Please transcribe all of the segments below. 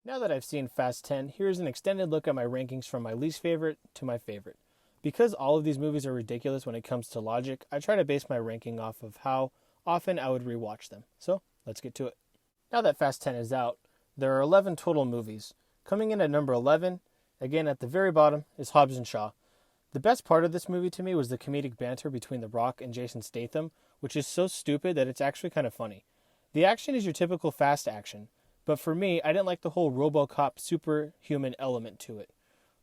Now that I've seen Fast 10, here's an extended look at my rankings from my least favorite to my favorite. Because all of these movies are ridiculous when it comes to logic, I try to base my ranking off of how often I would rewatch them. So, let's get to it. Now that Fast 10 is out, there are 11 total movies. Coming in at number 11, again at the very bottom, is Hobbs and Shaw. The best part of this movie to me was the comedic banter between The Rock and Jason Statham, which is so stupid that it's actually kind of funny. The action is your typical fast action, but for me, I didn't like the whole RoboCop superhuman element to it.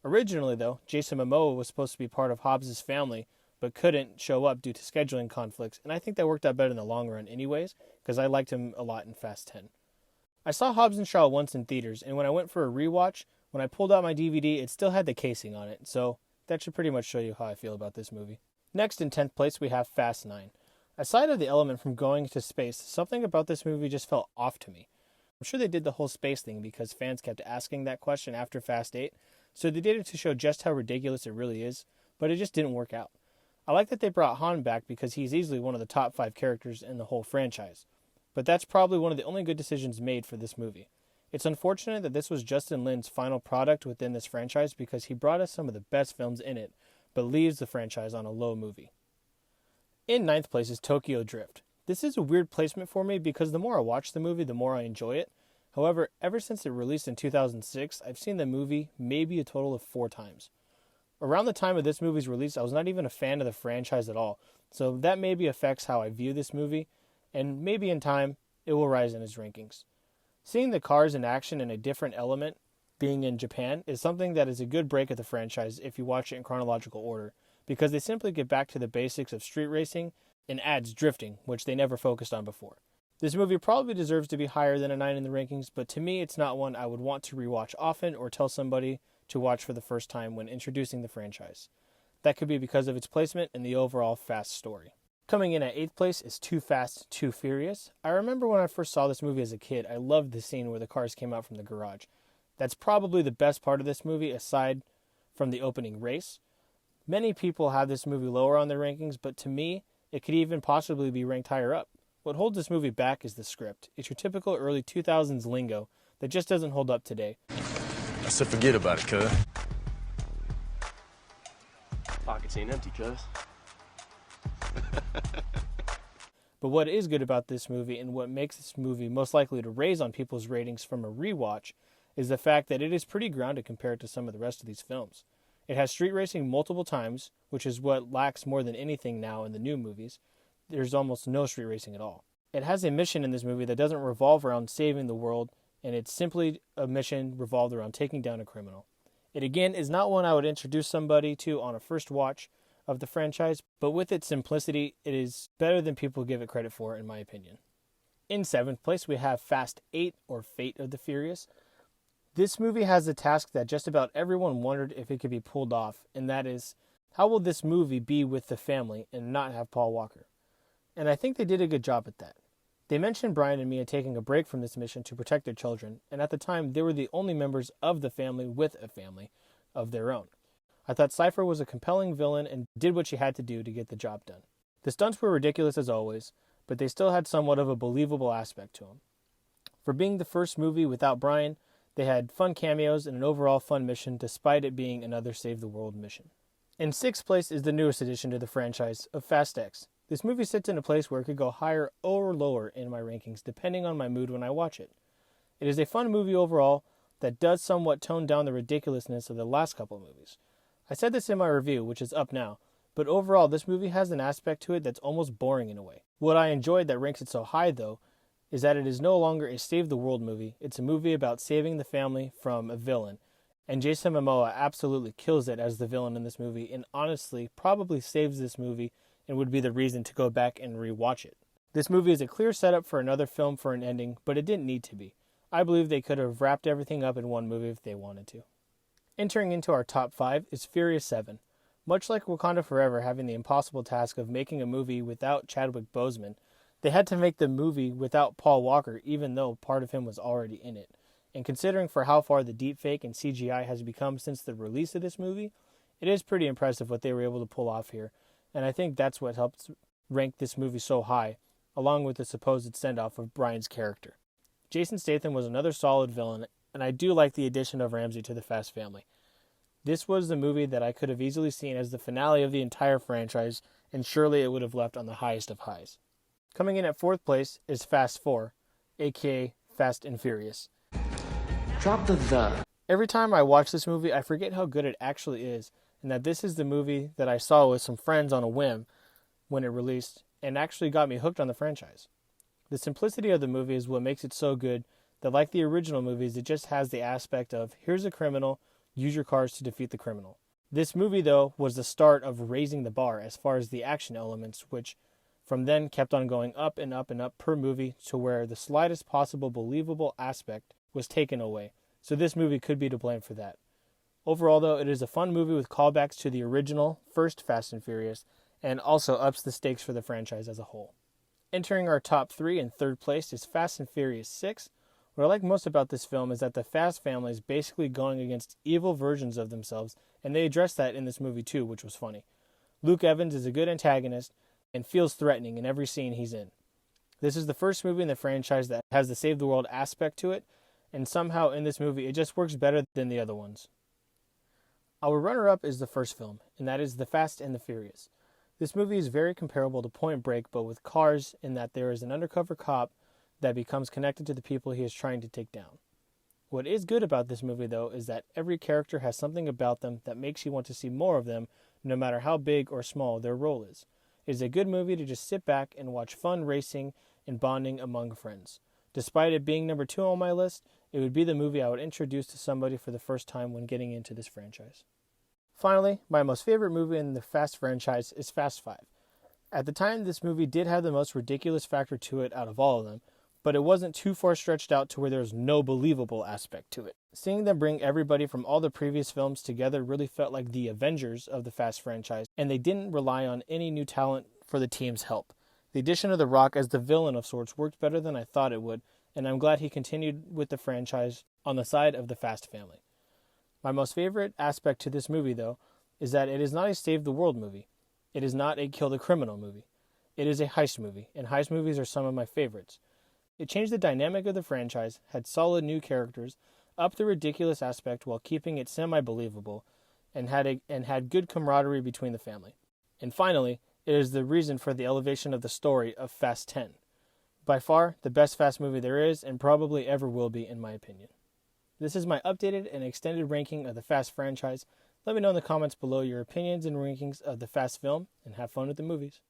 Originally, though, Jason Momoa was supposed to be part of Hobbs' family, but couldn't show up due to scheduling conflicts, and I think that worked out better in the long run anyways, because I liked him a lot in Fast 10. I saw Hobbs and Shaw once in theaters, and when I went for a rewatch, when I pulled out my DVD, it still had the casing on it, so that should pretty much show you how I feel about this movie. Next, in 10th place, we have Fast 9. Aside of the element from going to space, something about this movie just felt off to me. I'm sure they did the whole space thing because fans kept asking that question after Fast 8, so they did it to show just how ridiculous it really is, but it just didn't work out. I like that they brought Han back because he's easily one of the top 5 characters in the whole franchise, but that's probably one of the only good decisions made for this movie. It's unfortunate that this was Justin Lin's final product within this franchise because he brought us some of the best films in it, but leaves the franchise on a low movie. In 9th place is Tokyo Drift. This is a weird placement for me because the more I watch the movie, the more I enjoy it. However, ever since it released in 2006, I've seen the movie maybe a total of 4 times. Around the time of this movie's release, I was not even a fan of the franchise at all, so that maybe affects how I view this movie, and maybe in time, it will rise in its rankings. Seeing the cars in action in a different element, being in Japan, is something that is a good break of the franchise if you watch it in chronological order, because they simply get back to the basics of street racing and adds drifting, which they never focused on before. This movie probably deserves to be higher than a 9 in the rankings, but to me it's not one I would want to rewatch often or tell somebody to watch for the first time when introducing the franchise. That could be because of its placement and the overall Fast story. Coming in at 8th place is Too Fast, Too Furious. I remember when I first saw this movie as a kid, I loved the scene where the cars came out from the garage. That's probably the best part of this movie aside from the opening race. Many people have this movie lower on their rankings, but to me, it could even possibly be ranked higher up. What holds this movie back is the script. It's your typical early 2000s lingo that just doesn't hold up today. I said forget about it, cuz. Pockets ain't empty, cuz. But what is good about this movie and what makes this movie most likely to raise on people's ratings from a rewatch is the fact that it is pretty grounded compared to some of the rest of these films. It has street racing multiple times, which is what lacks more than anything now in the new movies. There's almost no street racing at all. It has a mission in this movie that doesn't revolve around saving the world, and it's simply a mission revolved around taking down a criminal. It again is not one I would introduce somebody to on a first watch of the franchise, but with its simplicity, it is better than people give it credit for, in my opinion. In 7th place, we have Fast 8, or Fate of the Furious. This movie has a task that just about everyone wondered if it could be pulled off, and that is, how will this movie be with the family and not have Paul Walker? And I think they did a good job at that. They mentioned Brian and Mia taking a break from this mission to protect their children, and at the time, they were the only members of the family with a family of their own. I thought Cypher was a compelling villain and did what she had to do to get the job done. The stunts were ridiculous as always, but they still had somewhat of a believable aspect to them. For being the first movie without Brian, they had fun cameos and an overall fun mission despite it being another Save the World mission. In 6th place is the newest addition to the franchise of Fast X. This movie sits in a place where it could go higher or lower in my rankings depending on my mood when I watch it. It is a fun movie overall that does somewhat tone down the ridiculousness of the last couple movies. I said this in my review, which is up now, but overall this movie has an aspect to it that's almost boring in a way. What I enjoyed that ranks it so high though is that it is no longer a Save the World movie, it's a movie about saving the family from a villain, and Jason Momoa absolutely kills it as the villain in this movie and honestly probably saves this movie and would be the reason to go back and rewatch it. This movie is a clear setup for another film for an ending, but it didn't need to be. I believe they could have wrapped everything up in one movie if they wanted to. Entering into our top 5 is Furious 7. Much like Wakanda Forever having the impossible task of making a movie without Chadwick Boseman, they had to make the movie without Paul Walker even though part of him was already in it. And considering for how far the deepfake and CGI has become since the release of this movie, it is pretty impressive what they were able to pull off here, and I think that's what helps rank this movie so high, along with the supposed send-off of Brian's character. Jason Statham was another solid villain and I do like the addition of Ramsey to the Fast family. This was the movie that I could have easily seen as the finale of the entire franchise, and surely it would have left on the highest of highs. Coming in at 4th place is Fast 4, aka Fast and Furious. Drop the. Every time I watch this movie, I forget how good it actually is, and that this is the movie that I saw with some friends on a whim when it released, and actually got me hooked on the franchise. The simplicity of the movie is what makes it so good that, like the original movies, it just has the aspect of, here's a criminal, use your cars to defeat the criminal. This movie, though, was the start of raising the bar as far as the action elements, which from then kept on going up and up and up per movie to where the slightest possible believable aspect was taken away. So this movie could be to blame for that. Overall, though, it is a fun movie with callbacks to the original first Fast and Furious, and also ups the stakes for the franchise as a whole. Entering our top 3 in 3rd place is Fast and Furious 6. What I like most about this film is that the Fast family is basically going against evil versions of themselves, and they address that in this movie too, which was funny. Luke Evans is a good antagonist and feels threatening in every scene he's in. This is the first movie in the franchise that has the save the world aspect to it, and somehow in this movie it just works better than the other ones. Our runner-up is the first film, and that is The Fast and the Furious. This movie is very comparable to Point Break, but with cars, in that there is an undercover cop that becomes connected to the people he is trying to take down. What is good about this movie, though, is that every character has something about them that makes you want to see more of them, no matter how big or small their role is. It is a good movie to just sit back and watch fun racing and bonding among friends. Despite it being number 2 on my list, it would be the movie I would introduce to somebody for the first time when getting into this franchise. Finally, my most favorite movie in the Fast franchise is Fast 5. At the time, this movie did have the most ridiculous factor to it out of all of them, but it wasn't too far stretched out to where there was no believable aspect to it. Seeing them bring everybody from all the previous films together really felt like the Avengers of the Fast franchise, and they didn't rely on any new talent for the team's help. The addition of The Rock as the villain of sorts worked better than I thought it would, and I'm glad he continued with the franchise on the side of the Fast family. My most favorite aspect to this movie, though, is that it is not a save the world movie. It is not a kill the criminal movie. It is a heist movie, and heist movies are some of my favorites. It changed the dynamic of the franchise, had solid new characters, upped the ridiculous aspect while keeping it semi-believable, and had good camaraderie between the family. And finally, it is the reason for the elevation of the story of Fast 10. By far, the best Fast movie there is, and probably ever will be, in my opinion. This is my updated and extended ranking of the Fast franchise. Let me know in the comments below your opinions and rankings of the Fast film, and have fun with the movies.